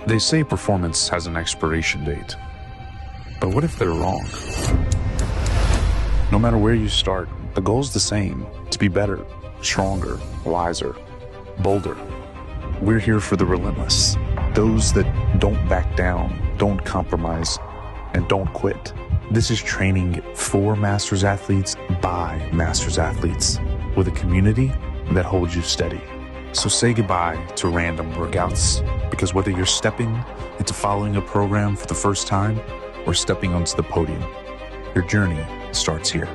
They say performance has an expiration date, but what if they're wrong? No matter where you start, the goal's the same: to be better, stronger, wiser, bolder. We're here for the relentless, those that don't back down, don't compromise, and don't quit. This is training for Masters athletes by Masters athletes, with a community that holds you steady. So say goodbye to random workouts, because whether you're stepping into following a program for the first time or stepping onto the podium, your journey starts here.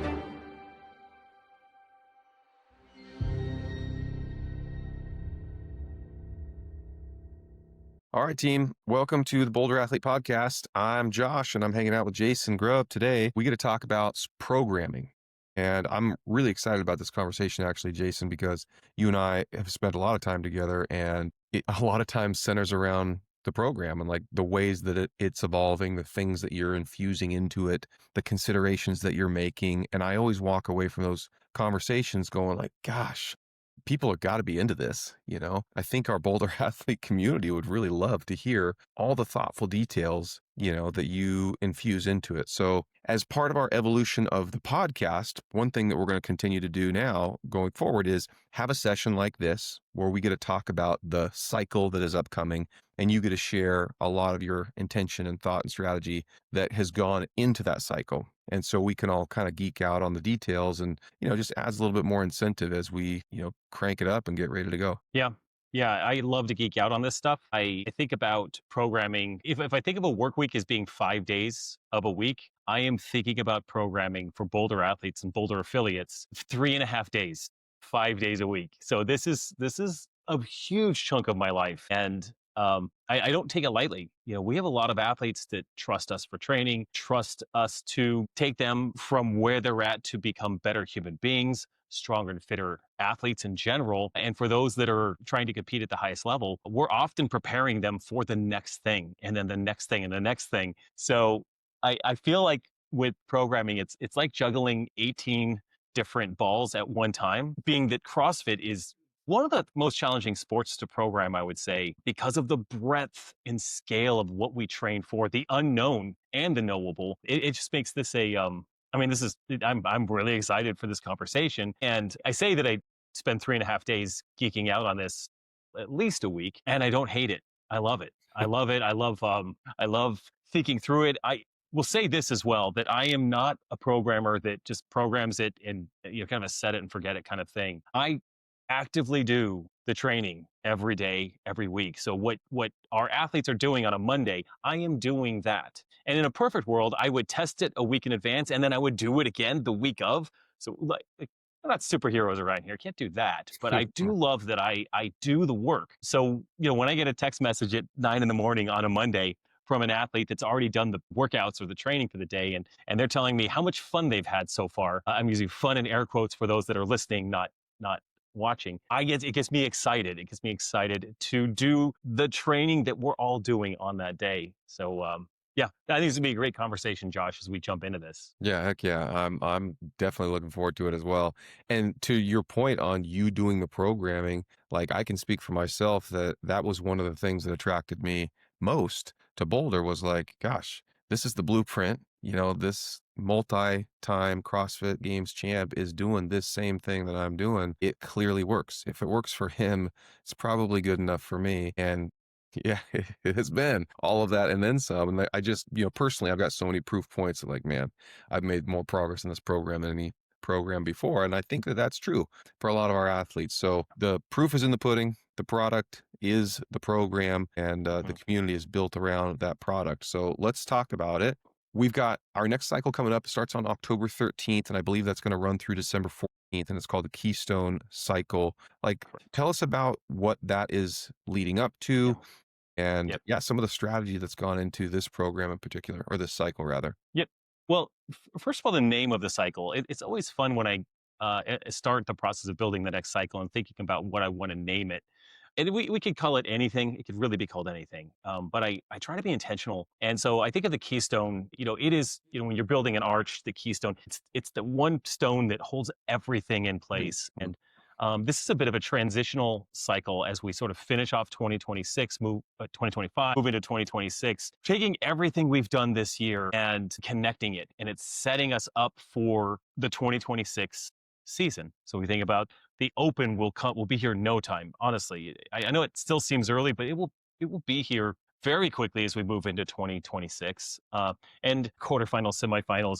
All right, team. Welcome to the Boulder Athlete Podcast. I'm Josh, and I'm hanging out with Jason Grubb. Today, we get to talk about programming. And I'm really excited about this conversation, actually, Jason, because you and I have spent a lot of time together, and it a lot of times centers around the program and like the ways that it's evolving, the things that you're infusing into it, the considerations that you're making. And I always walk away from those conversations going like, gosh, people have got to be into this. I think our Boulder athlete community would really love to hear all the thoughtful details, that you infuse into it. So as part of our evolution of the podcast, one thing that we're going to continue to do now going forward is have a session like this where we get to talk about the cycle that is upcoming, and you get to share a lot of your intention and thought and strategy that has gone into that cycle. And so we can all kind of geek out on the details, and, just adds a little bit more incentive as we, crank it up and get ready to go. Yeah. Yeah. I love to geek out on this stuff. I think about programming. If I think of a work week as being 5 days of a week, I am thinking about programming for Boulder athletes and Boulder affiliates 3.5 days, 5 days a week. So this is a huge chunk of my life. And I don't take it lightly. We have a lot of athletes that trust us for training, trust us to take them from where they're at to become better human beings, stronger and fitter athletes in general. And for those that are trying to compete at the highest level, we're often preparing them for the next thing and then the next thing and the next thing. So I feel like with programming, it's like juggling 18 different balls at one time, being that CrossFit is one of the most challenging sports to program, I would say, because of the breadth and scale of what we train for, the unknown and the knowable. It just makes this I'm really excited for this conversation. And I say that I spend 3.5 days geeking out on this at least a week, and I don't hate it. I love it. I love it. I love thinking through it. I will say this as well, that I am not a programmer that just programs it and, kind of a set it and forget it kind of thing. I actively do the training every day, every week. So what our athletes are doing on a Monday, I am doing that. And in a perfect world, I would test it a week in advance, and then I would do it again the week of. So like we're not superheroes around here. Can't do that. But I do love that I do the work. So, when I get a text message at 9 a.m. on a Monday from an athlete that's already done the workouts or the training for the day, and they're telling me how much fun they've had so far. I'm using fun in air quotes for those that are listening, not watching. It gets me excited. It gets me excited to do the training that we're all doing on that day. So, yeah, I think it's gonna be a great conversation, Josh, as we jump into this. Yeah, heck yeah. I'm definitely looking forward to it as well. And to your point on you doing the programming, like I can speak for myself that was one of the things that attracted me most to Boulder was like, gosh, this is the blueprint. This multi-time CrossFit Games champ is doing this same thing that I'm doing. It clearly works. If it works for him, it's probably good enough for me. And yeah, it has been all of that and then some. And I just, personally, I've got so many proof points of like, man, I've made more progress in this program than any program before. And I think that that's true for a lot of our athletes. So the proof is in the pudding. The product is the program, and the community is built around that product. So let's talk about it. We've got our next cycle coming up. It starts on October 13th, and I believe that's going to run through December 14th, and it's called the Keystone Cycle. Like, tell us about what that is leading up to, and Yep. some of the strategy that's gone into this program in particular, or this cycle rather. Yep. Well, first of all, the name of the cycle. It's always fun when I start the process of building the next cycle and thinking about what I want to name it. And we could call it anything. It could really be called anything. But I try to be intentional. And so I think of the keystone, it is, when you're building an arch, the keystone, it's the one stone that holds everything in place. And This is a bit of a transitional cycle as we sort of finish off 2026, 2025, move into 2026, taking everything we've done this year and connecting it. And it's setting us up for the 2026 season. So we think about the Open will be here in no time. Honestly, I know it still seems early, but it will be here very quickly as we move into 2026. And quarterfinals, semifinals,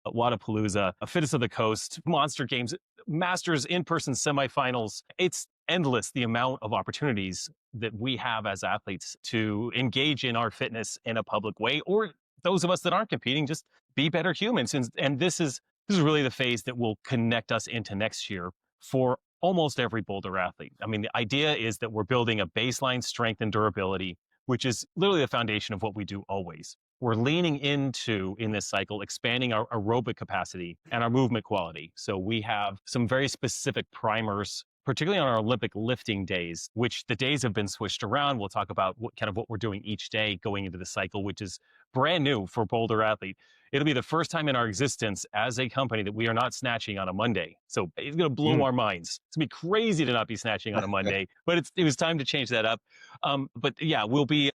Wadapalooza, Fitness of the Coast, Monster Games, Masters in-person semifinals. It's endless, the amount of opportunities that we have as athletes to engage in our fitness in a public way, or those of us that aren't competing, just be better humans. And this is really the phase that will connect us into next year for almost every Boulder athlete. I mean, the idea is that we're building a baseline strength and durability, which is literally the foundation of what we do always. We're leaning into, in this cycle, expanding our aerobic capacity and our movement quality. So we have some very specific primers, particularly on our Olympic lifting days, which the days have been switched around. We'll talk about what we're doing each day going into the cycle, which is brand new for Boulder Athlete. It'll be the first time in our existence as a company that we are not snatching on a Monday. So it's going to blow our minds. It's going to be crazy to not be snatching on a Monday, but it was time to change that up. But yeah, we'll be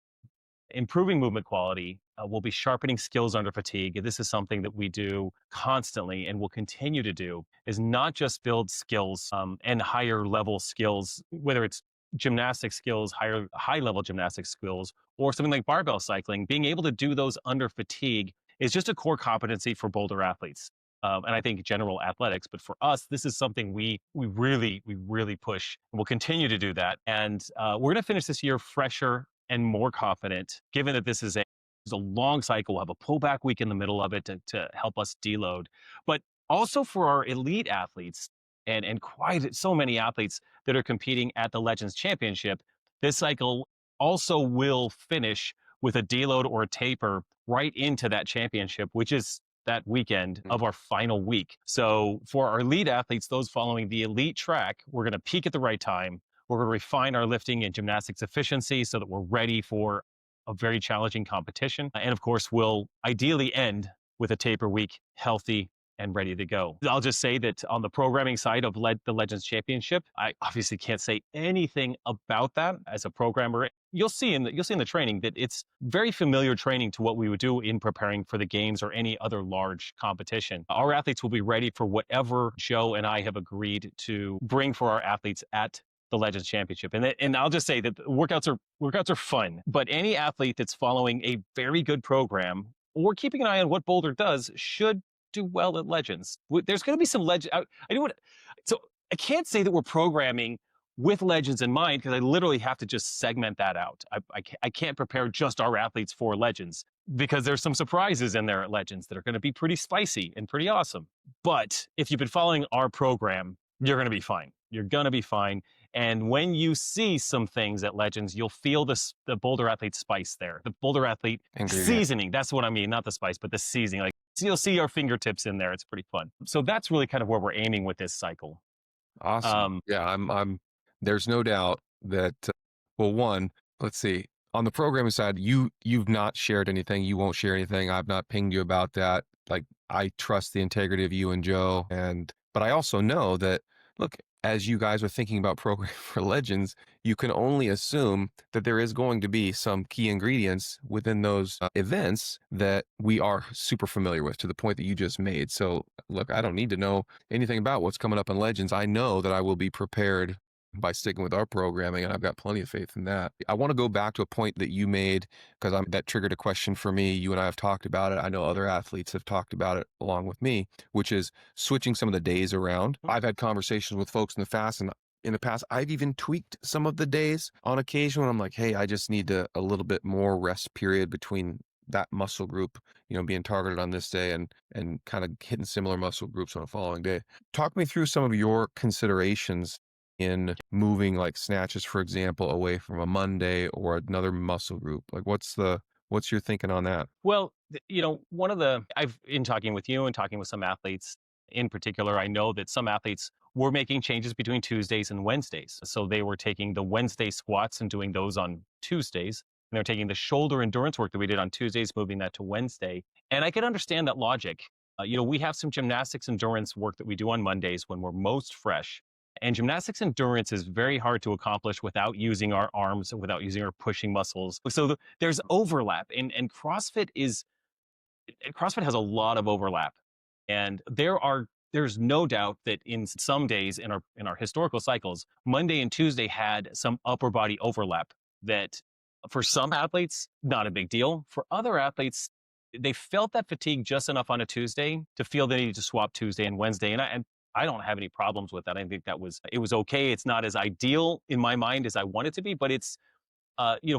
improving movement quality. We'll be sharpening skills under fatigue. This is something that we do constantly and will continue to do, is not just build skills and higher level skills, whether it's gymnastic skills, high level gymnastic skills, or something like barbell cycling. Being able to do those under fatigue is just a core competency for Boulder athletes. And I think general athletics, but for us, this is something we really push, and we'll continue to do that. And we're going to finish this year fresher and more confident, given that this is a long cycle. We'll have a pullback week in the middle of it to help us deload. But also for our elite athletes and quite so many athletes that are competing at the Legends Championship, this cycle also will finish with a deload or a taper right into that championship, which is that weekend of our final week. So for our elite athletes, those following the elite track, we're going to peak at the right time. We're going to refine our lifting and gymnastics efficiency so that we're ready for a very challenging competition. And of course, we'll ideally end with a taper week, healthy and ready to go. I'll just say that on the programming side of the Legends Championship, I obviously can't say anything about that as a programmer. You'll see in the training that it's very familiar training to what we would do in preparing for the games or any other large competition. Our athletes will be ready for whatever Joe and I have agreed to bring for our athletes at the Legends Championship. And I'll just say that workouts are fun, but any athlete that's following a very good program or keeping an eye on what Boulder does should do well at Legends. There's going to be some Legends. So I can't say that we're programming with Legends in mind, because I literally have to just segment that out. I can't prepare just our athletes for Legends, because there's some surprises in there at Legends that are going to be pretty spicy and pretty awesome. But if you've been following our program, you're going to be fine. You're going to be fine. And when you see some things at Legends, you'll feel the Boulder Athlete spice there. The Boulder Athlete seasoning. That's what I mean. Not the spice, but the seasoning. Like, so you'll see our fingertips in there. It's pretty fun. So that's really kind of where we're aiming with this cycle. Awesome. Yeah, I'm there's no doubt that, well, one, let's see, on the programming side, you've not shared anything. You won't share anything. I've not pinged you about that. Like, I trust the integrity of you and Joe. But I also know that, look, as you guys are thinking about programming for Legends, you can only assume that there is going to be some key ingredients within those events that we are super familiar with, to the point that you just made. So look, I don't need to know anything about what's coming up in Legends. I know that I will be prepared by sticking with our programming, and I've got plenty of faith in that. I want to go back to a point that you made, because that triggered a question for me. You and I have talked about it. I know other athletes have talked about it along with me, which is switching some of the days around. I've had conversations with folks in the past, I've even tweaked some of the days on occasion when I'm like, hey, I just need a little bit more rest period between that muscle group, being targeted on this day and kind of hitting similar muscle groups on a following day. Talk me through some of your considerations in moving, like snatches, for example, away from a Monday or another muscle group. Like, what's your thinking on that? Well, I've in talking with you and talking with some athletes in particular, I know that some athletes were making changes between Tuesdays and Wednesdays. So they were taking the Wednesday squats and doing those on Tuesdays. And they're taking the shoulder endurance work that we did on Tuesdays, moving that to Wednesday. And I can understand that logic. We have some gymnastics endurance work that we do on Mondays when we're most fresh. And gymnastics endurance is very hard to accomplish without using our arms, without using our pushing muscles. So there's overlap, and CrossFit has a lot of overlap, and there's no doubt that in some days in our historical cycles, Monday and Tuesday had some upper body overlap that for some athletes, not a big deal. For other athletes, they felt that fatigue just enough on a Tuesday to feel they needed to swap Tuesday and Wednesday. And I don't have any problems with that. I think it was okay. It's not as ideal in my mind as I want it to be, but it's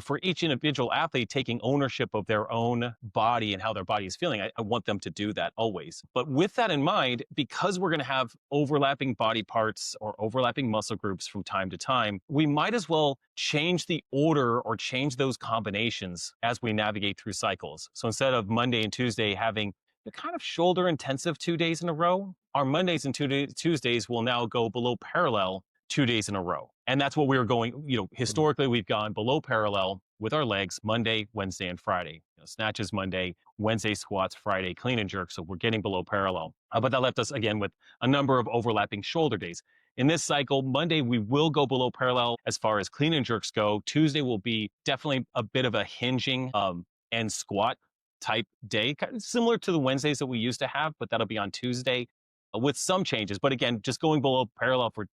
for each individual athlete taking ownership of their own body and how their body is feeling, I want them to do that always. But with that in mind, because we're going to have overlapping body parts or overlapping muscle groups from time to time, we might as well change the order or change those combinations as we navigate through cycles. So instead of Monday and Tuesday having the kind of shoulder intensive 2 days in a row, our Mondays and Tuesdays will now go below parallel 2 days in a row. And that's what we were going, historically we've gone below parallel with our legs Monday, Wednesday, and Friday. Snatches Monday, Wednesday squats, Friday clean and jerk. So we're getting below parallel. But that left us again with a number of overlapping shoulder days. In this cycle, Monday, we will go below parallel as far as clean and jerks go. Tuesday will be definitely a bit of a hinging and squat type day, kind of similar to the Wednesdays that we used to have, but that'll be on Tuesday with some changes. But again, just going below parallel for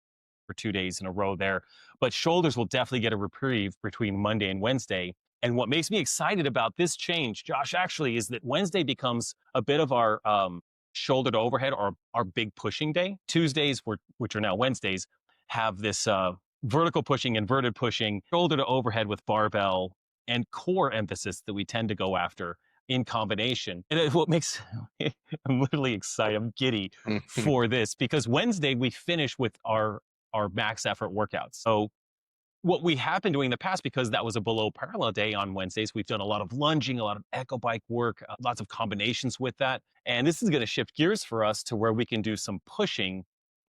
2 days in a row there. But shoulders will definitely get a reprieve between Monday and Wednesday. And what makes me excited about this change, Josh, actually, is that Wednesday becomes a bit of our shoulder to overhead or our big pushing day. Tuesdays, which are now Wednesdays, have this vertical pushing, inverted pushing, shoulder to overhead with barbell and core emphasis that we tend to go after in combination. And what makes I'm literally excited, I'm giddy for this, because Wednesday we finish with our max effort workouts. So what we have been doing in the past, because that was a below parallel day on Wednesdays, we've done a lot of lunging, a lot of echo bike work, lots of combinations with that. And this is going to shift gears for us to where we can do some pushing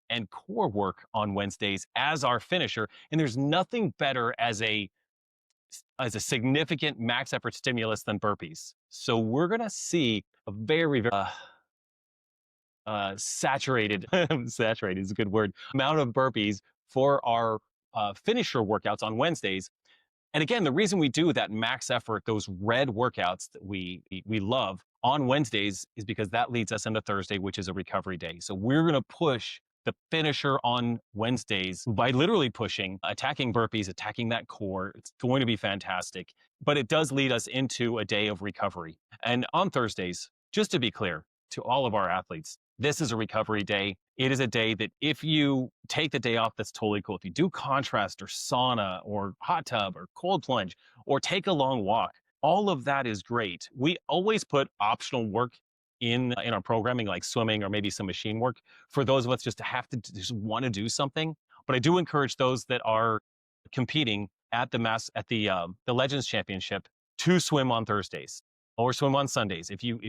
and core work on Wednesdays as our finisher. And there's nothing better as a significant max effort stimulus than burpees. So we're going to see a very, very saturated is a good word, amount of burpees for our finisher workouts on Wednesdays. And again, the reason we do that max effort, those red workouts that we love on Wednesdays, is because that leads us into Thursday, which is a recovery day. So we're going to push the finisher on Wednesdays by literally pushing, attacking burpees, attacking that core. It's going to be fantastic. But it does lead us into a day of recovery. And on Thursdays, just to be clear to all of our athletes, this is a recovery day. It is a day that if you take the day off, that's totally cool. If you do contrast or sauna or hot tub or cold plunge or take a long walk, all of that is great. We always put optional work in our programming, like swimming or maybe some machine work, for those of us just just want to do something. But I do encourage those that are competing at the Legends Championship to swim on Thursdays or swim on Sundays. If you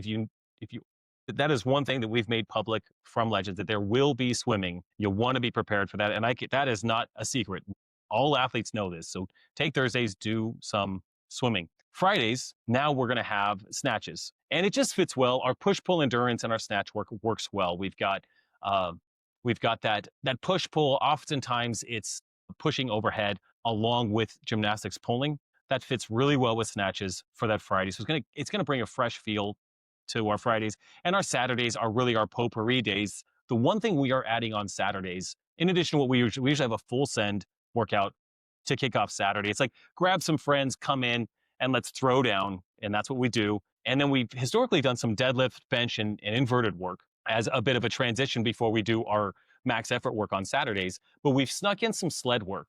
that is one thing that we've made public from Legends, that there will be swimming. You'll want to be prepared for that. And that is not a secret. All athletes know this. So take Thursdays, do some swimming. Fridays, now we're going to have snatches. And it just fits well. Our push-pull endurance and our snatch work works well. We've got that push-pull. Oftentimes it's pushing overhead along with gymnastics pulling. That fits really well with snatches for that Friday. So it's gonna bring a fresh feel to our Fridays. And our Saturdays are really our potpourri days. The one thing we are adding on Saturdays, in addition to what we usually have a full send workout to kick off Saturday. It's like grab some friends, come in, and let's throw down. And that's what we do. And then we've historically done some deadlift, bench, and inverted work as a bit of a transition before we do our max effort work on Saturdays. But we've snuck in some sled work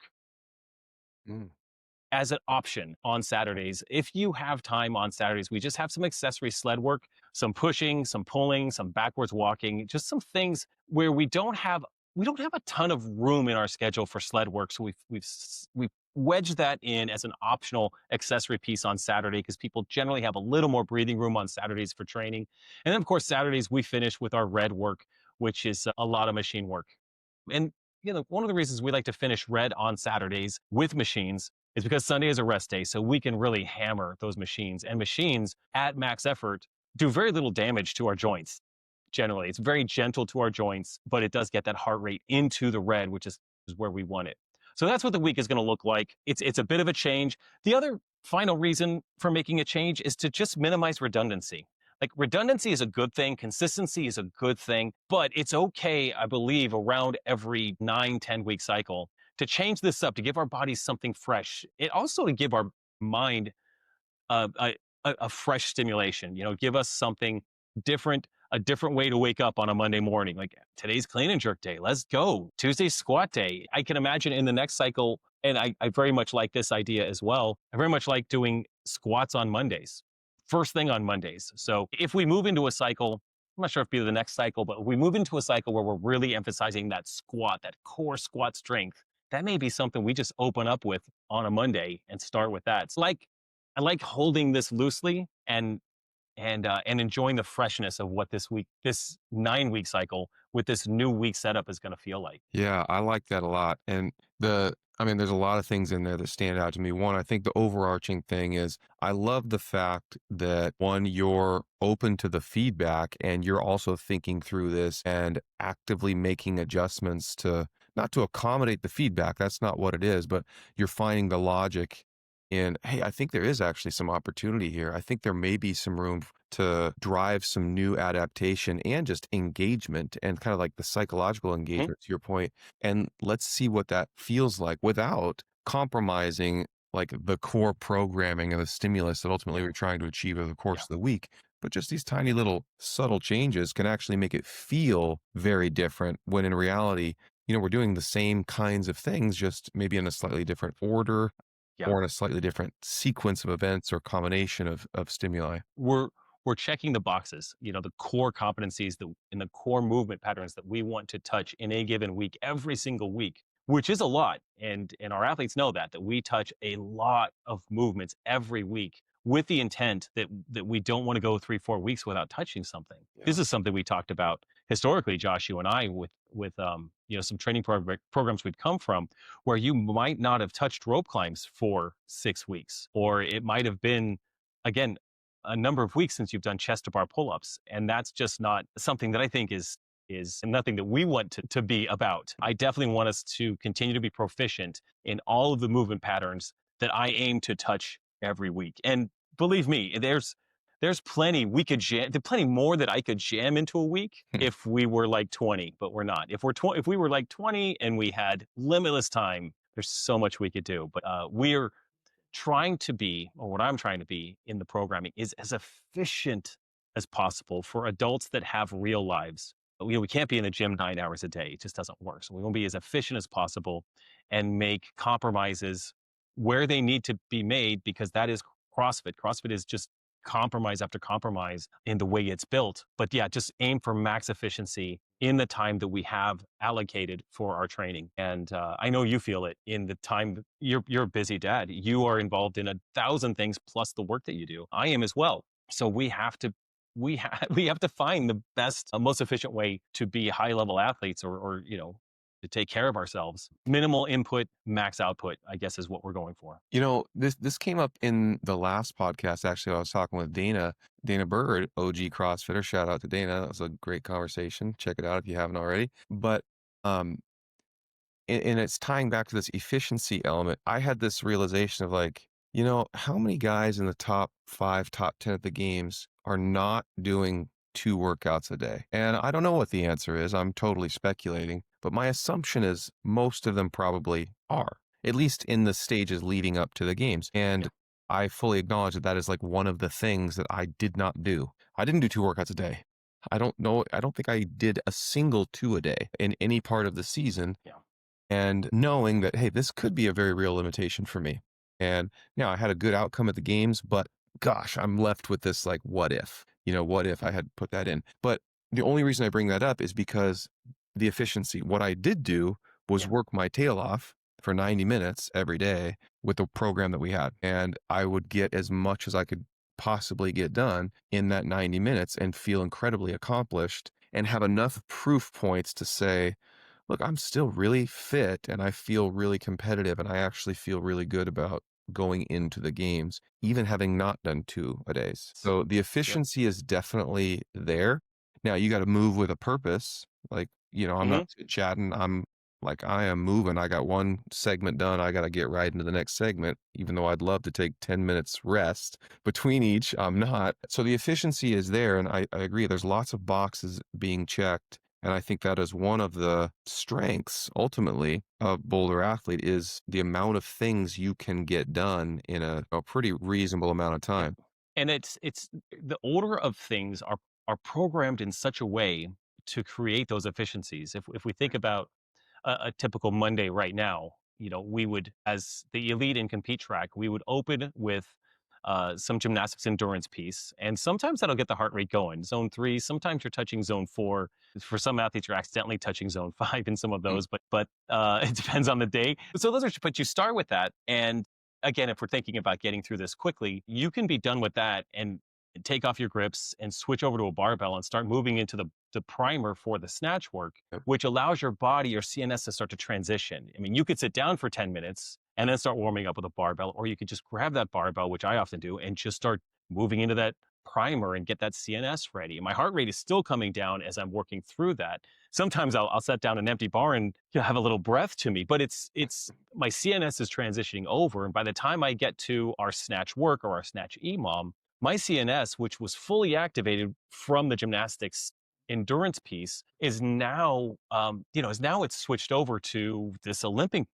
as an option on Saturdays. If you have time on Saturdays, we just have some accessory sled work, some pushing, some pulling, some backwards walking, just some things where we don't have a ton of room in our schedule for sled work. So we've wedged that in as an optional accessory piece on Saturday, because people generally have a little more breathing room on Saturdays for training. And then of course, Saturdays we finish with our red work, which is a lot of machine work. And one of the reasons we like to finish red on Saturdays with machines is because Sunday is a rest day. So we can really hammer those machines, and machines at max effort do very little damage to our joints. Generally, it's very gentle to our joints, but it does get that heart rate into the red, which is where we want it. So that's what the week is going to look like. It's a bit of a change. The other final reason for making a change is to just minimize redundancy. Like redundancy is a good thing, consistency is a good thing, but it's okay, I believe, around every 9-10 week cycle to change this up, to give our bodies something fresh. It also to give our mind a, a, a fresh stimulation, give us something different, a different way to wake up on a Monday morning. Like today's clean and jerk day. Let's go. Tuesday's squat day. I can imagine in the next cycle, and I very much like this idea as well. I very much like doing squats on Mondays, first thing on Mondays. So if we move into a cycle, I'm not sure if it'll be the next cycle, but if we move into a cycle where we're really emphasizing that squat, that core squat strength, that may be something we just open up with on a Monday and start with that. It's like I like holding this loosely and enjoying the freshness of what this 9-week cycle with this new week setup is going to feel like. Yeah, I like that a lot. And there's a lot of things in there that stand out to me. One, I think the overarching thing is I love the fact that one, you're open to the feedback and you're also thinking through this and actively making adjustments to not to accommodate the feedback. That's not what it is, but you're finding the logic in, hey, I think there is actually some opportunity here. I think there may be some room to drive some new adaptation and just engagement and kind of like the psychological engagement to your point. And let's see what that feels like without compromising like the core programming and the stimulus that ultimately we're trying to achieve over the course of the week. But just these tiny little subtle changes can actually make it feel very different when in reality, we're doing the same kinds of things, just maybe in a slightly different order or in a slightly different sequence of events or combination of stimuli. We're checking the boxes, the core competencies and the core movement patterns that we want to touch in a given week, every single week, which is a lot. And our athletes know that we touch a lot of movements every week with the intent that we don't want to go 3-4 weeks without touching something. Yeah. This is something we talked about historically, Josh, you and I, with some training programs we'd come from, where you might not have touched rope climbs for 6 weeks, or it might have been, again, a number of weeks since you've done chest to bar pull-ups, and that's just not something that I think is nothing that we want to be about. I definitely want us to continue to be proficient in all of the movement patterns that I aim to touch every week. And believe me, there's plenty we could jam. There's plenty more that I could jam into a week if we were like 20, but we're not. If we were like 20 and we had limitless time, there's so much we could do. But we're trying to be, or what I'm trying to be in the programming, is as efficient as possible for adults that have real lives. We can't be in the gym 9 hours a day. It just doesn't work. So we want to be as efficient as possible and make compromises where they need to be made, because that is CrossFit. CrossFit is just compromise after compromise in the way it's built. But yeah, just aim for max efficiency in the time that we have allocated for our training. And I know you feel it in the time. You're a busy dad. You are involved in 1,000 things plus the work that you do. I am as well. So we have to find the best, most efficient way to be high level athletes, or to take care of ourselves. Minimal input, max output, I guess, is what we're going for. This came up in the last podcast. Actually, I was talking with Dana Bird, OG CrossFitter. Shout out to Dana. That was a great conversation. Check it out if you haven't already. But and it's tying back to this efficiency element. I had this realization of like, how many guys in the top 5, top 10 at the games are not doing 2 workouts a day? And I don't know what the answer is. I'm totally speculating. But my assumption is most of them probably are, at least in the stages leading up to the games. And I fully acknowledge that is like one of the things that I did not do. I didn't do 2 workouts a day. I don't think I did a single 2 a day in any part of the season. Yeah. And knowing that, hey, this could be a very real limitation for me. And I had a good outcome at the games, but gosh, I'm left with this like, what if? What if I had put that in? But the only reason I bring that up is because the efficiency. What I did do was work my tail off for 90 minutes every day with the program that we had. And I would get as much as I could possibly get done in that 90 minutes and feel incredibly accomplished and have enough proof points to say, look, I'm still really fit and I feel really competitive and I actually feel really good about going into the games, even having not done 2 a days. So the efficiency is definitely there. Now you got to move with a purpose. Like, I'm not chatting. I'm Like I am moving. I got one segment done. I got to get right into the next segment, even though I'd love to take 10 minutes rest between each. I'm not. So the efficiency is there. And I agree. There's lots of boxes being checked. And I think that is one of the strengths ultimately of Boulder Athlete is the amount of things you can get done in a pretty reasonable amount of time. And it's the order of things are programmed in such a way to create those efficiencies. If we think about a typical Monday right now, we would, as the elite and compete track, we would open with some gymnastics endurance piece. And sometimes that'll get the heart rate going. Zone 3, sometimes you're touching zone 4. For some athletes, you're accidentally touching zone 5 in some of those, but it depends on the day. So but you start with that. And again, if we're thinking about getting through this quickly, you can be done with that and take off your grips and switch over to a barbell and start moving into the primer for the snatch work, which allows your body, your CNS to start to transition. I mean, you could sit down for 10 minutes and then start warming up with a barbell, or you could just grab that barbell, which I often do, and just start moving into that primer and get that CNS ready. My heart rate is still coming down as I'm working through that. Sometimes I'll set down an empty bar and have a little breath to me, but it's my CNS is transitioning over. And by the time I get to our snatch work or our snatch EMOM, my CNS, which was fully activated from the gymnastics endurance piece, is now, it's switched over to this Olympic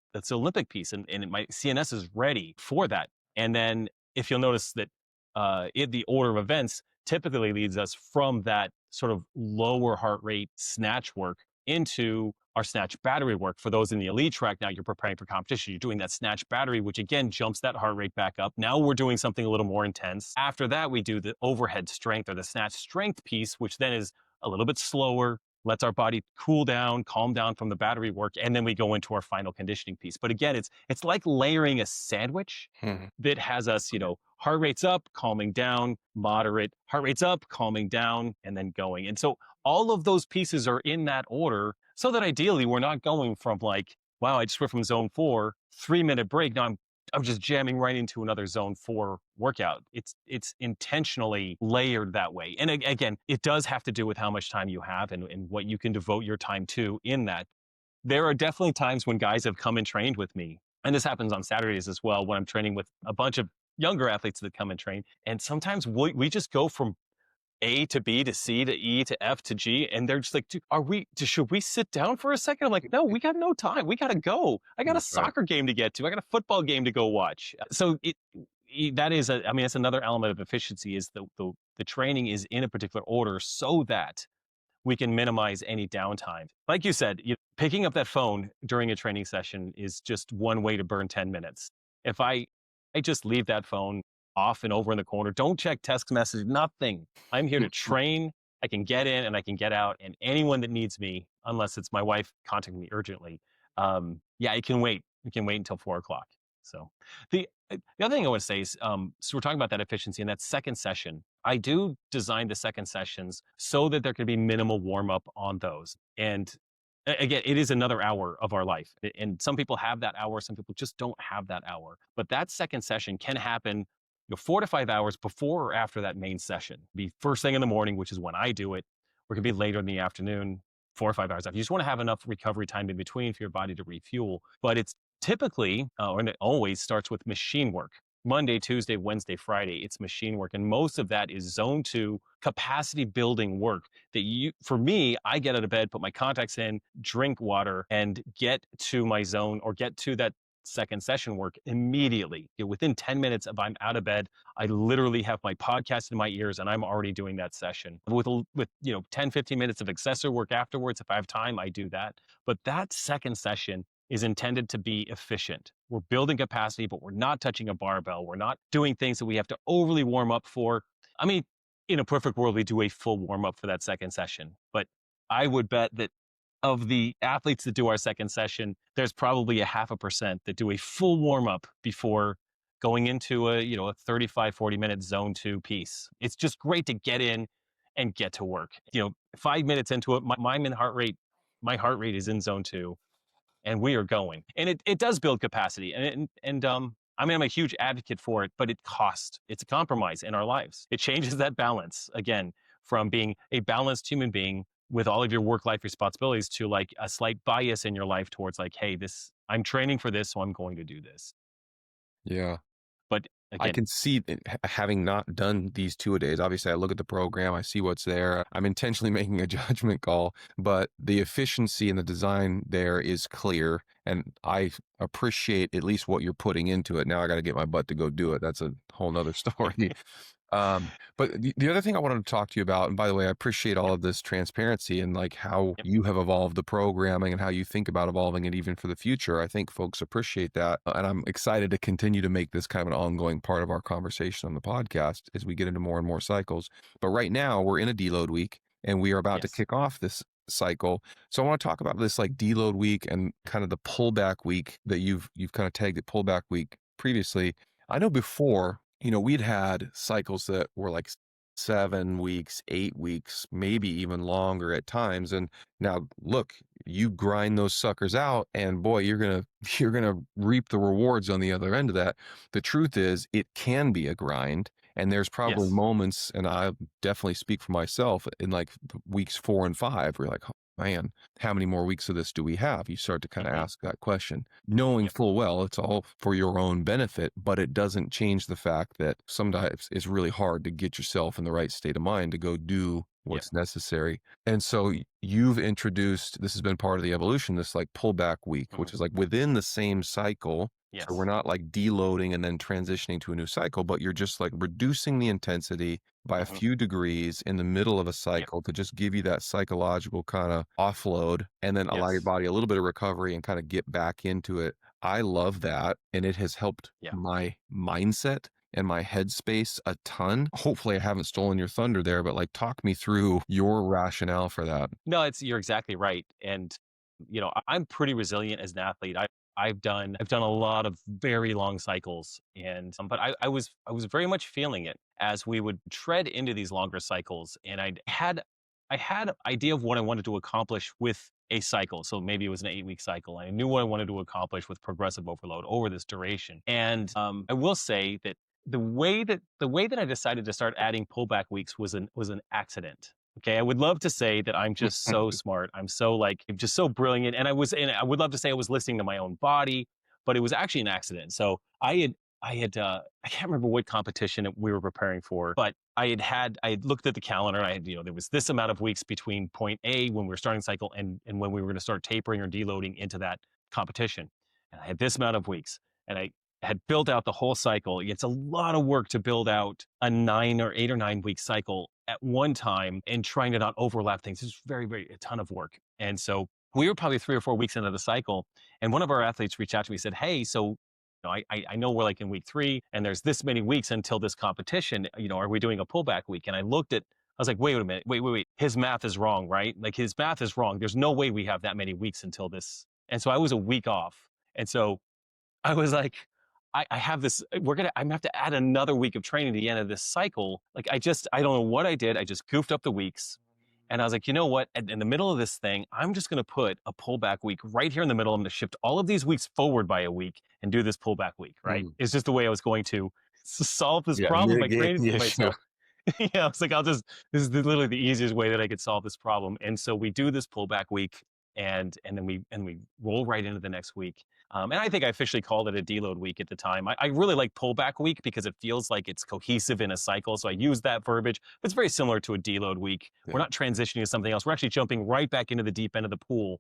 piece, and my CNS is ready for that. And then if you'll notice that the order of events typically leads us from that sort of lower heart rate snatch work into our snatch battery work. For those in the elite track, now you're preparing for competition. You're doing that snatch battery, which again jumps that heart rate back up. Now we're doing something a little more intense. After that, we do the overhead strength or the snatch strength piece, which then is a little bit slower, lets our body cool down, calm down from the battery work, and then we go into our final conditioning piece. But again, it's like layering a sandwich that has us, heart rate's up, calming down, moderate, heart rate's up, calming down, and then going. And so all of those pieces are in that order so that ideally we're not going from like, wow, I just went from zone 4, 3-minute break. Now I'm just jamming right into another zone 4 workout. It's intentionally layered that way. And again, it does have to do with how much time you have and what you can devote your time to in that. There are definitely times when guys have come and trained with me. And this happens on Saturdays as well, when I'm training with a bunch of younger athletes that come and train. And sometimes we just go from A to B to C to E to F to G. And they're just like, should we sit down for a second? I'm like, no, we got no time. We got to go. I got a soccer game to get to. I got a football game to go watch. So that is it's another element of efficiency is the training is in a particular order so that we can minimize any downtime. Like you said, picking up that phone during a training session is just one way to burn 10 minutes. If I just leave that phone off and over in the corner, don't check text message, nothing. I'm here to train. I can get in and I can get out, and anyone that needs me, unless it's my wife contacting me urgently, it can wait. It can wait until 4:00. So the other thing I want to say is, so we're talking about that efficiency in that second session. I do design the second sessions so that there can be minimal warm up on those. And again, it is another hour of our life. And some people have that hour. Some people just don't have that hour. But that second session can happen 4 to 5 hours before or after that main session. Be first thing in the morning, which is when I do it, or it could be later in the afternoon, 4 or 5 hours after. You just want to have enough recovery time in between for your body to refuel. But it's typically, and it always starts with machine work. Monday, Tuesday, Wednesday, Friday, it's machine work. And most of that is zone 2 capacity building work that for me, I get out of bed, put my contacts in, drink water, and get to my zone or get to that second session work immediately. Within 10 minutes of I'm out of bed, I literally have my podcast in my ears and I'm already doing that session. With 10, 15 minutes of accessory work afterwards, if I have time, I do that. But that second session is intended to be efficient. We're building capacity, but we're not touching a barbell. We're not doing things that we have to overly warm up for. I mean, in a perfect world, we do a full warm up for that second session. But I would bet that of the athletes that do our second session, there's probably 0.5% that do a full warm up before going into a 35, 40-minute zone 2 piece. It's just great to get in and get to work. 5 minutes into it, my heart rate is in zone 2. And we are going. And it does build capacity. I'm a huge advocate for it, but it's a compromise in our lives. It changes that balance, again, from being a balanced human being with all of your work-life responsibilities to like a slight bias in your life towards like, hey, I'm training for this, so I'm going to do this. Yeah. But I again, can see that having not done these 2-a-days, obviously I look at the program, I see what's there. I'm intentionally making a judgment call, but the efficiency and the design there is clear. And I appreciate at least what you're putting into it. Now I got to get my butt to go do it. That's a whole nother story. But the other thing I wanted to talk to you about, and by the way, I appreciate all of this transparency and like how yep, you have evolved the programming and how you think about evolving it even for the future. I think folks appreciate that. And I'm excited to continue to make this kind of an ongoing part of our conversation on the podcast as we get into more and more cycles. But right now we're in a deload week and we are about to yes, kick off this cycle. So I want to talk about this like deload week and kind of the pullback week that you've kind of tagged it pullback week previously. I know before, we'd had cycles that were like 7 weeks, 8 weeks, maybe even longer at times. And now look, you grind those suckers out and boy, you're gonna reap the rewards on the other end of that. The truth is it can be a grind. And there's probably yes, moments, and I definitely speak for myself in like weeks 4 and 5, where you're like, oh, man, how many more weeks of this do we have? You start to kind of hmm, ask that question, knowing yep, full well it's all for your own benefit, but it doesn't change the fact that sometimes it's really hard to get yourself in the right state of mind to go do yep, what's necessary. And so you've introduced, this has been part of the evolution, this like pullback week, hmm, which is like within the same cycle. So we're yes, not like deloading and then transitioning to a new cycle, but you're just like reducing the intensity by a hmm, few degrees in the middle of a yep, cycle to just give you that psychological kind of offload and then allow your yes, body a little bit of recovery and kind of get back into it. I love that. And it has helped yeah. my mindset and my headspace a ton. Hopefully, I haven't stolen your thunder there, but like talk me through your rationale for that. No, you're exactly right. And I'm pretty resilient as an athlete. I've done a lot of very long cycles, and but I was very much feeling it as we would tread into these longer cycles, and I had an idea of what I wanted to accomplish with a cycle. So maybe it was an 8-week cycle. I knew what I wanted to accomplish with progressive overload over this duration. And I will say that the way that I decided to start adding pullback weeks was an accident. Okay, I would love to say that I'm just so smart. I'm just so brilliant, and I would love to say I was listening to my own body, but it was actually an accident. So I can't remember what competition we were preparing for, but I had looked at the calendar. There was this amount of weeks between point A when we were starting cycle and when we were going to start tapering or deloading into that competition, and I had this amount of weeks, and I had built out the whole cycle. It's a lot of work to build out a 9 or 8 or 9 week cycle at one time and trying to not overlap things. It's very, very a ton of work. And so we were probably 3 or 4 weeks into the cycle, and one of our athletes reached out to me and said, "Hey, so I know we're like in week 3, and there's this many weeks until this competition. Are we doing a pullback week?" And I was like, "Wait a minute, wait. His math is wrong, right? Like his math is wrong. There's no way we have that many weeks until this." And so I was a week off, and so I was like, I have this, I'm gonna have to add another week of training to the end of this cycle. Like I don't know what I did. I just goofed up the weeks. And I was like, you know what? In the middle of this thing, I'm just going to put a pullback week right here in the middle. I'm going to shift all of these weeks forward by a week and do this pullback week, right? Mm. It's just the way I was going to solve this Yeah, problem by mitigate creating the for issue. myself. Yeah, I was like, this is literally the easiest way that I could solve this problem. And so we do this pullback week, and then we roll right into the next week. And I think I officially called it a deload week at the time. I really like pullback week because it feels like it's cohesive in a cycle. So I use that verbiage. But it's very similar to a deload week. We're Yeah. not transitioning to something else. We're actually jumping right back into the deep end of the pool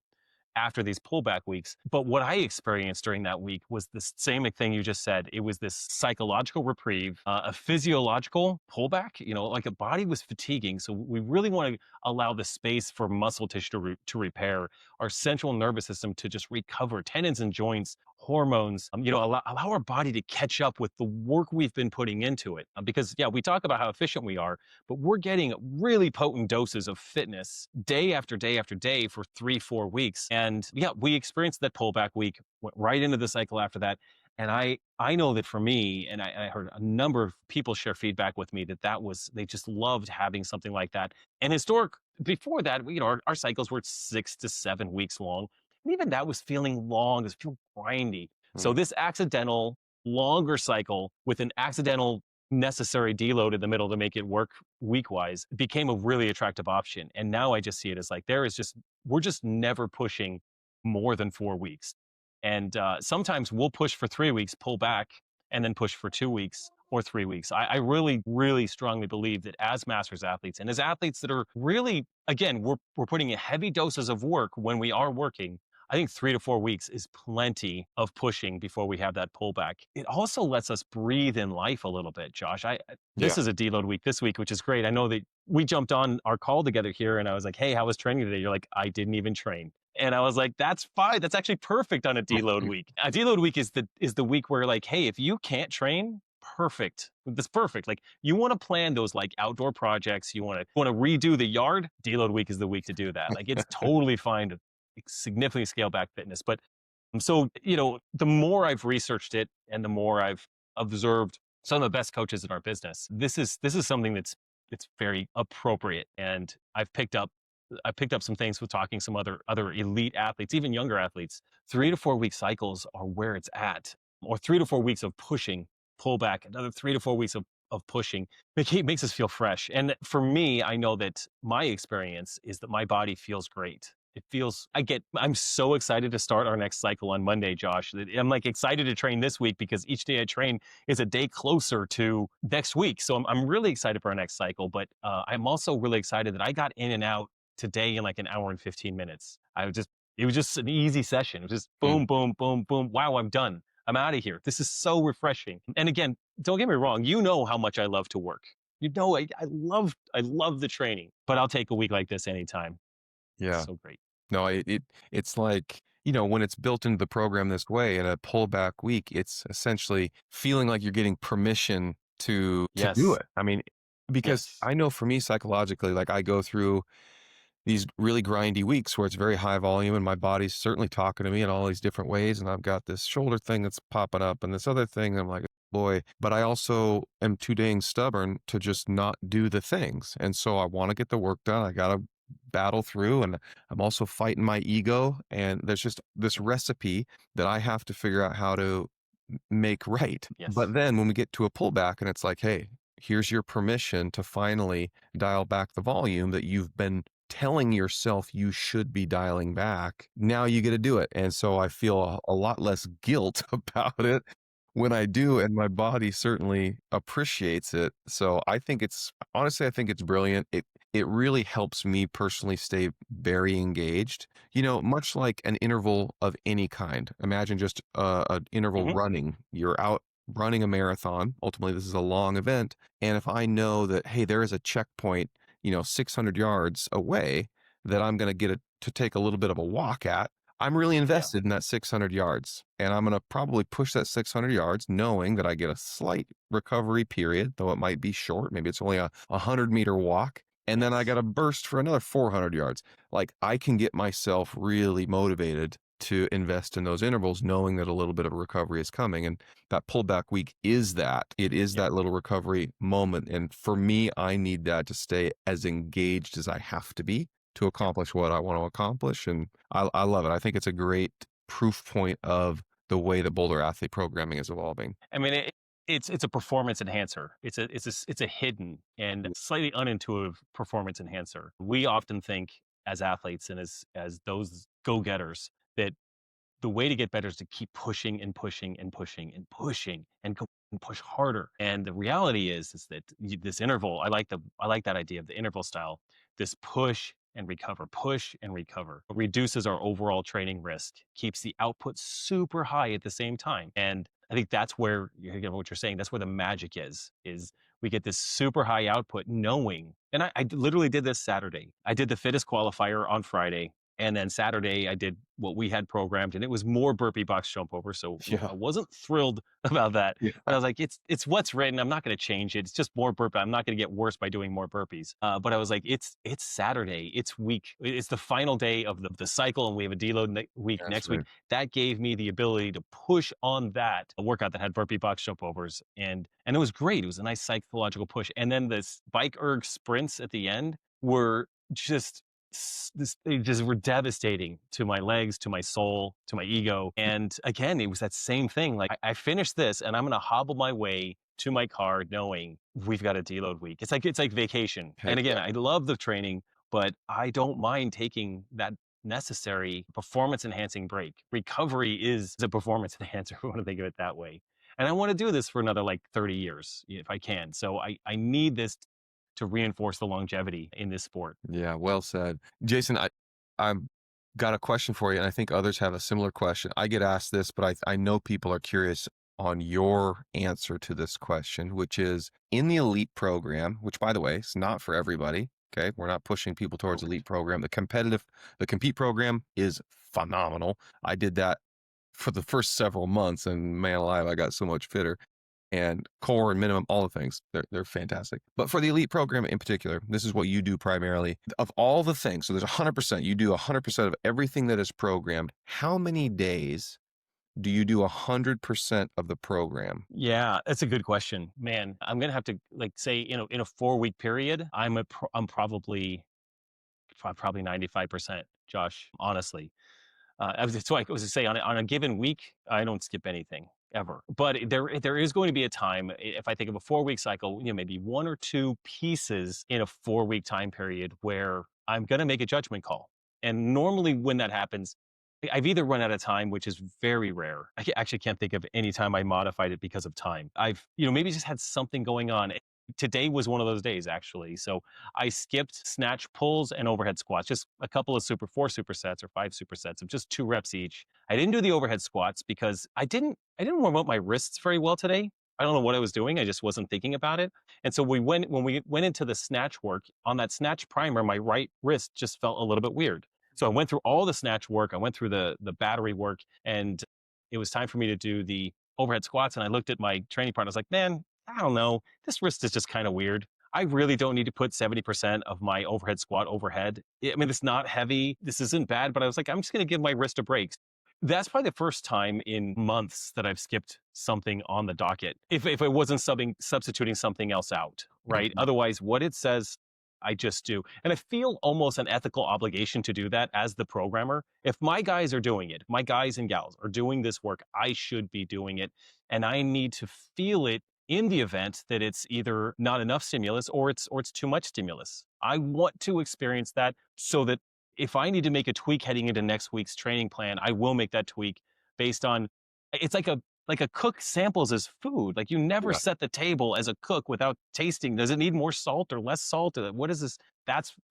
after these pullback weeks. But what I experienced during that week was the same thing you just said. It was this psychological reprieve, a physiological pullback. Like a body was fatiguing. So we really want to allow the space for muscle tissue to repair, our central nervous system to just recover, tendons and joints, hormones, allow our body to catch up with the work we've been putting into it. Because, yeah, we talk about how efficient we are, but we're getting really potent doses of fitness day after day after day for 3, 4 weeks. And yeah, we experienced that pullback week, went right into the cycle after that. And I know that for me, and I heard a number of people share feedback with me they just loved having something like that. And before that, our cycles were 6 to 7 weeks long. And even that was feeling long, it was feeling grindy. So Mm. this accidental longer cycle with an accidental necessary deload in the middle to make it work week wise, became a really attractive option. And now I just see it as like, we're just never pushing more than 4 weeks. And sometimes we'll push for 3 weeks, pull back, and then push for 2 weeks or 3 weeks. I really, really strongly believe that as masters athletes and as athletes that are really, again, we're putting in heavy doses of work when we are working. I think 3 to 4 weeks is plenty of pushing before we have that pullback. It also lets us breathe in life a little bit, Josh. Yeah. This is a deload week this week, which is great. I know that we jumped on our call together here and I was like, hey, how was training today? You're like, I didn't even train. And I was like, that's fine. That's actually perfect on a deload week. A deload week is the week where like, hey, if you can't train, perfect. That's perfect. Like you want to plan those like outdoor projects. You want to redo the yard. Deload week is the week to do that. Like it's totally fine to significantly scale back fitness. But so, the more I've researched it and the more I've observed some of the best coaches in our business, this is something it's very appropriate. And I picked up some things with talking some other elite athletes, even younger athletes. 3 to 4 week cycles are where it's at, or 3 to 4 weeks of pushing, pull back, another 3 to 4 weeks of pushing. It makes us feel fresh. And for me, I know that my experience is that my body feels great. I'm so excited to start our next cycle on Monday, Josh. I'm like excited to train this week because each day I train is a day closer to next week. So I'm really excited for our next cycle, but I'm also really excited that I got in and out today in like an hour and 15 minutes. It was just an easy session. It was just boom, boom, boom, boom. Wow, I'm done. I'm out of here. This is so refreshing. And again, don't get me wrong. You know how much I love to work. I love the training, but I'll take a week like this anytime. Yeah. So great. No, it's like, when it's built into the program this way in a pullback week, it's essentially feeling like you're getting permission to do Yes. it. I mean, because Yes. I know for me psychologically, like I go through these really grindy weeks where it's very high volume and my body's certainly talking to me in all these different ways. And I've got this shoulder thing that's popping up and this other thing. And I'm like, boy, but I also am too dang stubborn to just not do the things. And so I want to get the work done. I got to battle through, and I'm also fighting my ego. And there's just this recipe that I have to figure out how to make right. Yes. But then when we get to a pullback and it's like, hey, here's your permission to finally dial back the volume that you've been telling yourself you should be dialing back. Now you get to do it. And so I feel a lot less guilt about it when I do, and my body certainly appreciates it. So I think it's brilliant. It really helps me personally stay very engaged, much like an interval of any kind. Imagine just an interval running. You're out running a marathon. Ultimately, this is a long event. And if I know that, hey, there is a checkpoint, 600 yards away that I'm going to get to take a little bit of a walk at, I'm really invested in that 600 yards. And I'm going to probably push that 600 yards knowing that I get a slight recovery period, though it might be short. Maybe it's only a 100-meter walk. And then I got to burst for another 400 yards. Like I can get myself really motivated to invest in those intervals, knowing that a little bit of a recovery is coming. And that pullback week is that. It is that little recovery moment. And for me, I need that to stay as engaged as I have to be to accomplish what I want to accomplish. And I love it. I think it's a great proof point of the way that Boulder Athlete programming is evolving. I mean, it's a performance enhancer. It's a hidden and slightly unintuitive performance enhancer. We often think as athletes and as those go-getters that the way to get better is to keep pushing and pushing and pushing and pushing and go and push harder. And the reality is that this interval, I like that idea of the interval style. This push and recover, reduces our overall training risk, keeps the output super high at the same time. And I think that's where, what you're saying, that's where the magic is we get this super high output knowing, and I literally did this Saturday. I did the fittest qualifier on Friday. And then Saturday, I did what we had programmed, and it was more burpee box jump over. So I wasn't thrilled about that. But I was like, it's what's written. I'm not going to change it. It's just more burpee. I'm not going to get worse by doing more burpees. But I was like, it's Saturday. It's the final day of the cycle, and we have a deload week next week. That gave me the ability to push on that workout that had burpee box jump overs, and it was great. It was a nice psychological push. And then this bike erg sprints at the end were just they just were devastating to my legs, to my soul, to my ego. And again, it was that same thing. Like I finished this and I'm going to hobble my way to my car knowing we've got a deload week. It's like vacation. Heck And again, yeah. I love the training, but I don't mind taking that necessary performance enhancing break. Recovery is a performance enhancer, if we want to think of it that way. And I want to do this for another like 30 years if I can. So I need this to reinforce the longevity in this sport. Yeah, well said. Jason, I've got a question for you, and I think others have a similar question. I get asked this, but I know people are curious on your answer to this question, which is in the elite program, which by the way, is not for everybody. Okay. We're not pushing people towards elite program. The compete program is phenomenal. I did that for the first several months, and man alive, I got so much fitter. And core and minimum, all the things, they're fantastic. But for the elite program in particular, this is what you do primarily. Of all the things, so there's 100%, you do 100% of everything that is programmed. How many days do you do 100% of the program? Yeah, that's a good question, man. I'm gonna have to like say, in a 4-week period, I'm probably 95%, Josh. Honestly, that's why I was to say on a given week, I don't skip anything ever. But there is going to be a time if I think of a 4-week cycle, maybe 1 or 2 pieces in a 4-week time period where I'm going to make a judgment call. And normally when that happens, I've either run out of time, which is very rare. Actually can't think of any time I modified it because of time. I've, maybe just had something going on. Today was one of those days, actually. So I skipped snatch pulls and overhead squats, just a couple of 4 supersets or 5 supersets of just 2 reps each. I didn't do the overhead squats because I didn't warm up my wrists very well today. I don't know what I was doing. I just wasn't thinking about it. And so when we went into the snatch work, on that snatch primer, my right wrist just felt a little bit weird. So I went through all the snatch work. I went through the battery work, and it was time for me to do the overhead squats. And I looked at my training partner. I was like, man, I don't know. This wrist is just kind of weird. I really don't need to put 70% of my overhead squat overhead. I mean, it's not heavy. This isn't bad, but I was like, I'm just going to give my wrist a break. That's probably the first time in months that I've skipped something on the docket. If it wasn't substituting something else out, right? Mm-hmm. Otherwise, what it says, I just do. And I feel almost an ethical obligation to do that as the programmer. If my guys are doing it, my guys and gals are doing this work, I should be doing it. And I need to feel it in the event that it's either not enough stimulus or it's too much stimulus. I want to experience that so that if I need to make a tweak heading into next week's training plan, I will make that tweak based on, it's like a cook samples his food. Like you never set the table as a cook without tasting. Does it need more salt or less salt? What is this?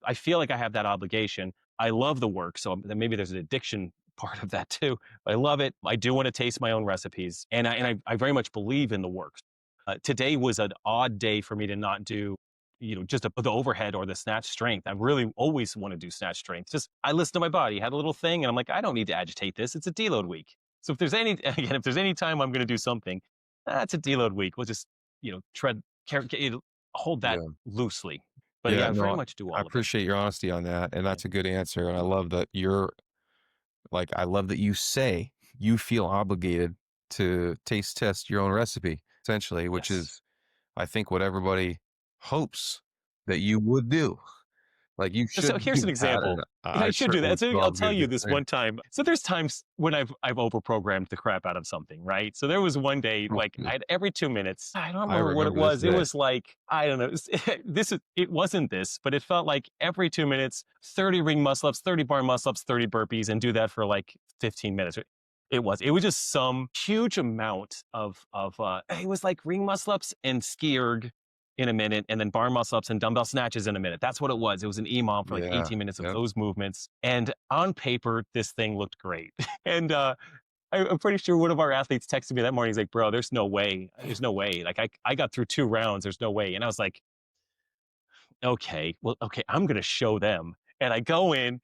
I feel like I have that obligation. I love the work. So maybe there's an addiction part of that too. I love it. I do want to taste my own recipes. And I very much believe in the work. Today was an odd day for me to not do, just the overhead or the snatch strength. I really always want to do snatch strength. Just I listened to my body, had a little thing, and I'm like, I don't need to agitate this. It's a deload week. So if there's any time I'm going to do something, that's a deload week. We'll just, hold that loosely. But I very much do all I of it. appreciate your honesty on that. And that's a good answer. And I love that I love that you say you feel obligated to taste test your own recipe, essentially, which is, I think, what everybody hopes that you would do. Like you should. So here's an example. I should do that. So I'll tell you this one time. So there's times when I've overprogrammed the crap out of something, right? So there was one day, like I had every 2 minutes. I don't remember what it was. It was like, I don't know. It wasn't this, but it felt like every 2 minutes, 30 ring muscle ups, 30 bar muscle ups, 30 burpees, and do that for like 15 minutes. It was just some huge amount of it was like ring muscle ups and ski erg in a minute, and then bar muscle ups and dumbbell snatches in a minute. That's what it was. It was an EMOM for like 18 minutes of those movements. And on paper, this thing looked great. And I'm pretty sure one of our athletes texted me that morning. He's like, bro, there's no way. There's no way. Like I got through 2 rounds. There's no way. And I was like, okay, I'm going to show them. And I go in,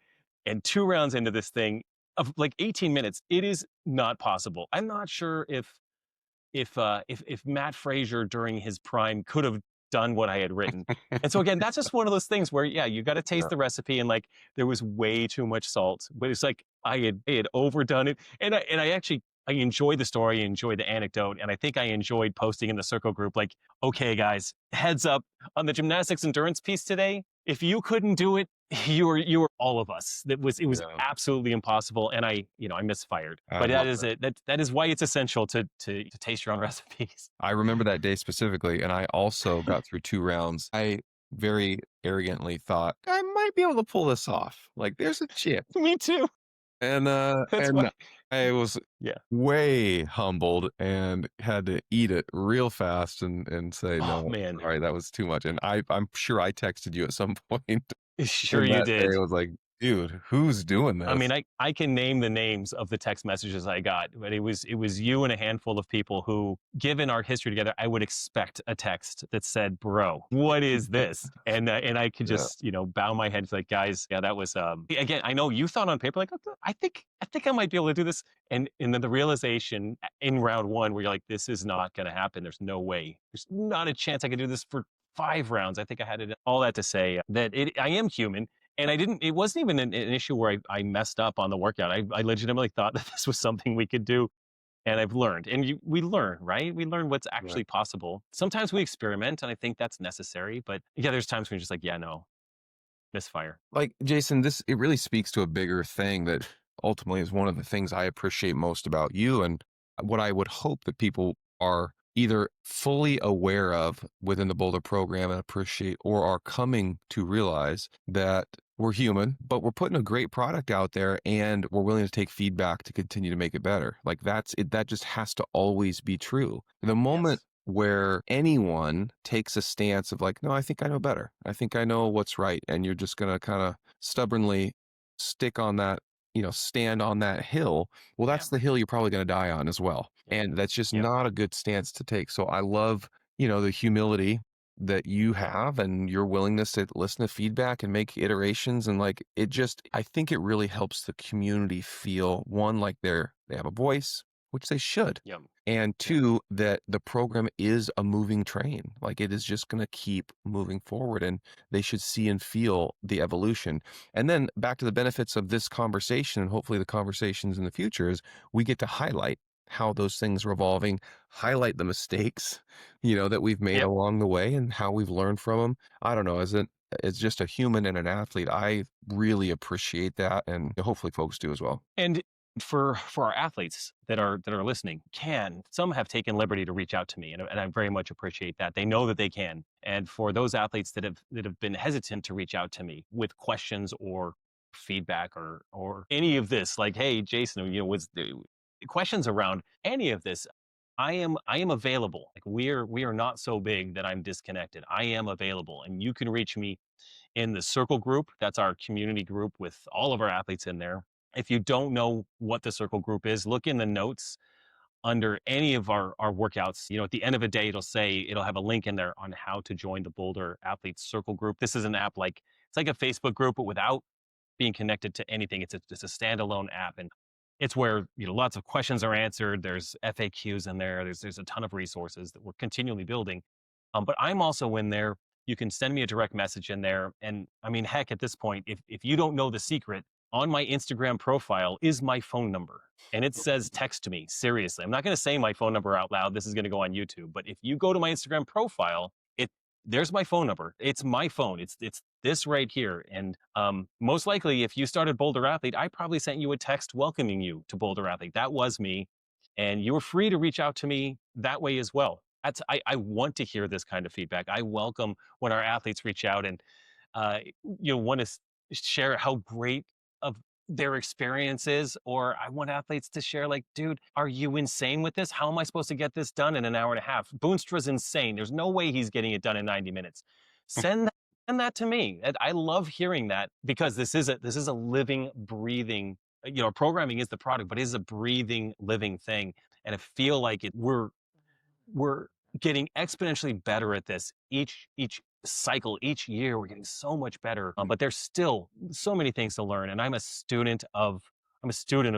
and 2 rounds into this thing of like 18 minutes, it is not possible. I'm not sure if Matt Frazier during his prime could have done what I had written. And so again, that's just one of those things where, you got to taste the recipe, and like there was way too much salt, but it's like I had overdone it. And I enjoyed the story, I enjoyed the anecdote, and I think I enjoyed posting in the circle group, like, okay, guys, heads up on the gymnastics endurance piece today. If you couldn't do it, you were all of us. It was Yeah. absolutely impossible, and I misfired. I But love that. that is why it's essential to taste your own recipes. I remember that day specifically, and I also got through 2 rounds. I very arrogantly thought, "I might be able to pull this off. Like, there's a chip." Me too. That's And why. I was Yeah. way humbled and had to eat it real fast and say, Oh "No, man, sorry, that was too much." And I'm sure I texted you at some point sure in you that day. did. I was like, "Dude, who's doing I mean, this?" I can name the names of the text messages I got, but it was you and a handful of people who, given our history together, I would expect a text that said, "Bro, what is this?" And I could Yeah. just bow my head like, guys, yeah, that was again. I know you thought on paper like, "Okay, I think I might be able to do this," and then the realization in round one where you're like, this is not going to happen. There's no way. There's not a chance I could do this for 5 rounds. I think I had it all that to say that I am human. And it wasn't even an issue where I messed up on the workout. I legitimately thought that this was something we could do. And I've learned, and we learn, right? We learn what's Right. actually possible. Sometimes we experiment, and I think that's necessary. But yeah, there's times when you're just like, yeah, no, misfire. Like, Jason, it really speaks to a bigger thing that ultimately is one of the things I appreciate most about you, and what I would hope that people are either fully aware of within the Boulder program and appreciate, or are coming to realize that we're human, but we're putting a great product out there and we're willing to take feedback to continue to make it better. Like, that's it, that just has to always be true. The moment Yes. where anyone takes a stance of like, no, I think I know better. I think I know what's right. And you're just going to kind of stubbornly stick on that, stand on that hill. Well, Yeah. that's the hill you're probably going to die on as well. Yep. And that's just Yep. not a good stance to take. So I love, the humility that you have and your willingness to listen to feedback and make iterations. And like, I think it really helps the community feel, one, like they have a voice, which they should, Yep. and Yep. 2, that the program is a moving train. Like, it is just going to keep moving forward, and they should see and feel the evolution. And then back to the benefits of this conversation, and hopefully the conversations in the future, is we get to highlight how those things are evolving, highlight the mistakes, that we've made Yep. along the way and how we've learned from them. I don't know, as just a human and an athlete, I really appreciate that, and hopefully folks do as well. And for our athletes that are listening, some have taken liberty to reach out to me, and I very much appreciate that. They know that they can. And for those athletes that have been hesitant to reach out to me with questions or feedback or any of this, like, hey, Jason, was the questions around any of this, I am available. Like, we are not so big that I'm disconnected. I am available, and you can reach me in the Circle group. That's our community group with all of our athletes in there. If you don't know what the Circle group is, look in the notes under any of our workouts. At the end of a day, it'll have a link in there on how to join the Boulder Athletes Circle group. This is an app it's like a Facebook group, but without being connected to anything. It's a standalone app, and it's where lots of questions are answered. There's FAQs in there. There's a ton of resources that we're continually building. But I'm also in there. You can send me a direct message in there, and I mean, heck, at this point, if you don't know the secret, on my Instagram profile is my phone number, and it says text to me. Seriously, I'm not going to say my phone number out loud. This is going to go on YouTube, but if you go to my Instagram profile, there's my phone number. It's my phone. It's this right here. And most likely, if you started Boulder Athlete, I probably sent you a text welcoming you to Boulder Athlete. That was me, and you were free to reach out to me that way as well. I want to hear this kind of feedback. I welcome when our athletes reach out and want to share how great of their experience is, or I want athletes to share, like, dude, are you insane with this? How am I supposed to get this done in an hour and a half? Boonstra's insane. There's no way he's getting it done in 90 minutes. Send that to me. I love hearing that, because this is a living, breathing. Programming is the product, but it is a breathing, living thing, and I feel like we're getting exponentially better at this each cycle, each year. We're getting so much better, but there's still so many things to learn, and I'm a student of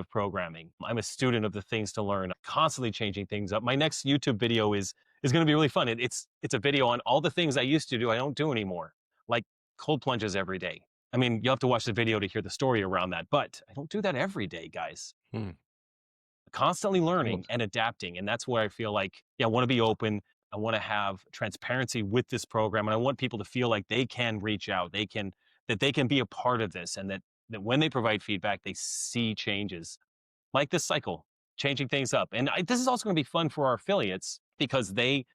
programming. I'm a student of the things to learn, constantly changing things up. My next YouTube video is going to be really fun. It's a video on all the things I used to do I don't do anymore, like cold plunges every day. I mean, you'll have to watch the video to hear the story around that, but I don't do that every day, guys. Hmm. Constantly Cool. learning and adapting. And that's where I feel like, yeah, I want to be open. I want to have transparency with this program. And I want people to feel like they can reach out. that they can be a part of this, and that when they provide feedback, they see changes like this cycle, changing things up. And this is also going to be fun for our affiliates because they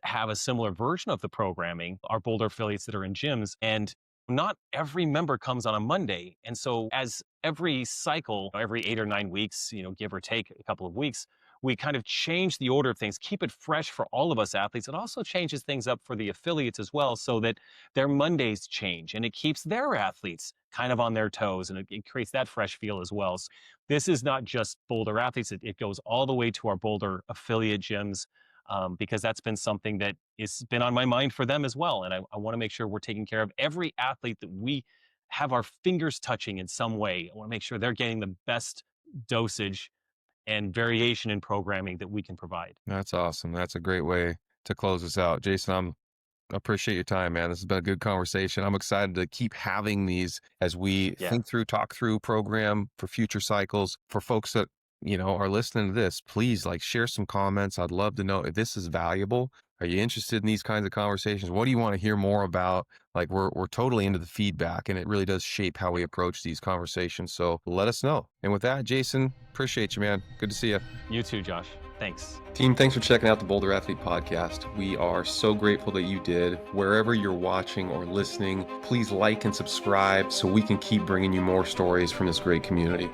have a similar version of the programming, our Boulder affiliates that are in gyms, and not every member comes on a Monday. And so as every cycle, every 8 or 9 weeks, give or take a couple of weeks, we kind of change the order of things, keep it fresh for all of us athletes. It also changes things up for the affiliates as well, so that their Mondays change, and it keeps their athletes kind of on their toes, and it creates that fresh feel as well. So this is not just Boulder athletes. It goes all the way to our Boulder affiliate gyms, because that's been something that has been on my mind for them as well. And I want to make sure we're taking care of every athlete that we have our fingers touching in some way. I want to make sure they're getting the best dosage and variation in programming that we can provide. That's awesome. That's a great way to close this out. Jason, I appreciate your time, man. This has been a good conversation. I'm excited to keep having these as we think through, talk through, program for future cycles. For folks that, are listening to this, please share some comments. I'd love to know if this is valuable. Are you interested in these kinds of conversations? What do you want to hear more about? We're totally into the feedback, and it really does shape how we approach these conversations. So let us know. And with that, Jason, appreciate you, man. Good to see you. You too, Josh. Thanks. Team, thanks for checking out the Boulder Athlete Podcast. We are so grateful that you did. Wherever you're watching or listening, please like and subscribe so we can keep bringing you more stories from this great community.